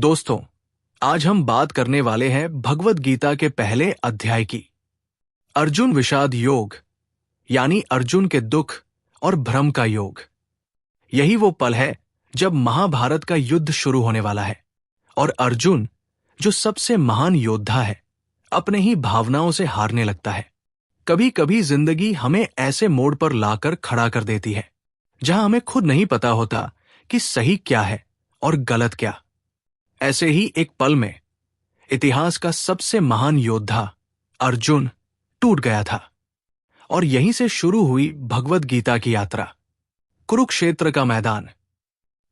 दोस्तों, आज हम बात करने वाले हैं भगवद गीता के पहले अध्याय की। अर्जुन विषाद योग, यानी अर्जुन के दुख और भ्रम का योग। यही वो पल है जब महाभारत का युद्ध शुरू होने वाला है और अर्जुन, जो सबसे महान योद्धा है, अपने ही भावनाओं से हारने लगता है। कभी कभी जिंदगी हमें ऐसे मोड़ पर लाकर खड़ा कर देती है जहां हमें खुद नहीं पता होता कि सही क्या है और गलत क्या। ऐसे ही एक पल में इतिहास का सबसे महान योद्धा अर्जुन टूट गया था और यहीं से शुरू हुई भगवद गीता की यात्रा। कुरुक्षेत्र का मैदान,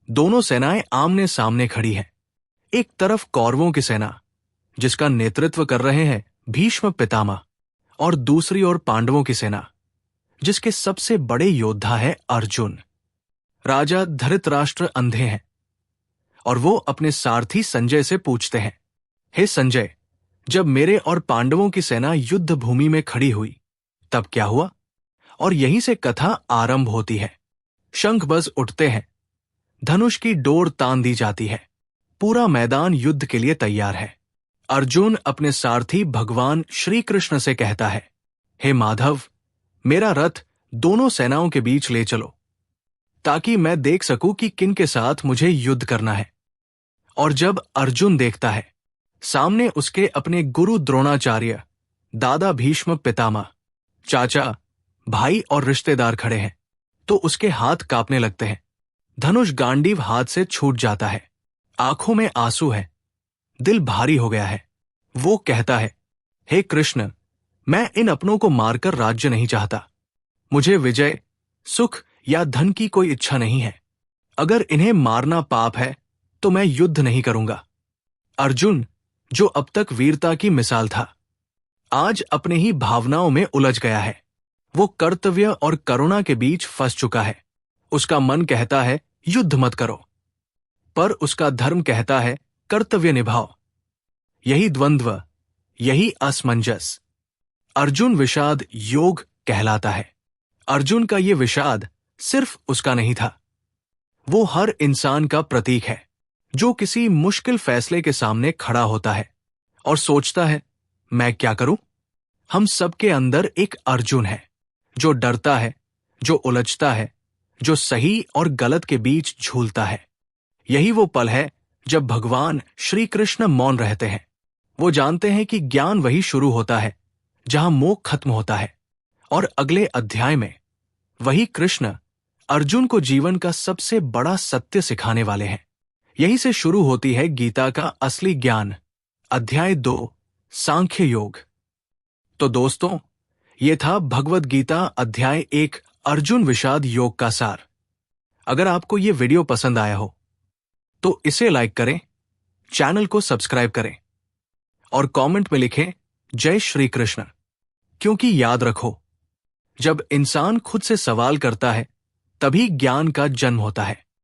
दोनों सेनाएं आमने सामने खड़ी हैं। एक तरफ कौरवों की सेना जिसका नेतृत्व कर रहे हैं भीष्म पितामह, और दूसरी ओर पांडवों की सेना जिसके सबसे बड़े योद्धा है अर्जुन। राजा धृतराष्ट्र अंधे हैं और वो अपने सारथी संजय से पूछते हैं, हे संजय, जब मेरे और पांडवों की सेना युद्ध भूमि में खड़ी हुई तब क्या हुआ? और यहीं से कथा आरंभ होती है। शंख बज उठते हैं, धनुष की डोर तान दी जाती है, पूरा मैदान युद्ध के लिए तैयार है। अर्जुन अपने सारथी भगवान श्री कृष्ण से कहता है, हे माधव, मेरा रथ दोनों सेनाओं के बीच ले चलो ताकि मैं देख सकूं कि किन के साथ मुझे युद्ध करना है। और जब अर्जुन देखता है सामने उसके अपने गुरु द्रोणाचार्य, दादा भीष्म पितामह, चाचा, भाई और रिश्तेदार खड़े हैं तो उसके हाथ कांपने लगते हैं। धनुष गांडीव हाथ से छूट जाता है, आंखों में आंसू है, दिल भारी हो गया है। वो कहता है, हे कृष्ण, मैं इन अपनों को मारकर राज्य नहीं चाहता। मुझे विजय, सुख या धन की कोई इच्छा नहीं है। अगर इन्हें मारना पाप है तो मैं युद्ध नहीं करूंगा। अर्जुन, जो अब तक वीरता की मिसाल था, आज अपने ही भावनाओं में उलझ गया है। वो कर्तव्य और करुणा के बीच फंस चुका है। उसका मन कहता है युद्ध मत करो, पर उसका धर्म कहता है कर्तव्य निभाओ। यही द्वंद्व, यही असमंजस अर्जुन विषाद योग कहलाता है। अर्जुन का ये विषाद सिर्फ उसका नहीं था, वो हर इंसान का प्रतीक है जो किसी मुश्किल फैसले के सामने खड़ा होता है और सोचता है, मैं क्या करूं? हम सबके अंदर एक अर्जुन है जो डरता है, जो उलझता है, जो सही और गलत के बीच झूलता है। यही वो पल है जब भगवान श्री कृष्ण मौन रहते हैं। वो जानते हैं कि ज्ञान वही शुरू होता है जहां मोह खत्म होता है, और अगले अध्याय में वही कृष्ण अर्जुन को जीवन का सबसे बड़ा सत्य सिखाने वाले हैं। यहीं से शुरू होती है गीता का असली ज्ञान। अध्याय 2, सांख्य योग। तो दोस्तों, ये था भगवद गीता अध्याय 1 अर्जुन विषाद योग का सार। अगर आपको ये वीडियो पसंद आया हो तो इसे लाइक करें, चैनल को सब्सक्राइब करें और कमेंट में लिखें जय श्री कृष्ण। क्योंकि याद रखो, जब इंसान खुद से सवाल करता है तभी ज्ञान का जन्म होता है।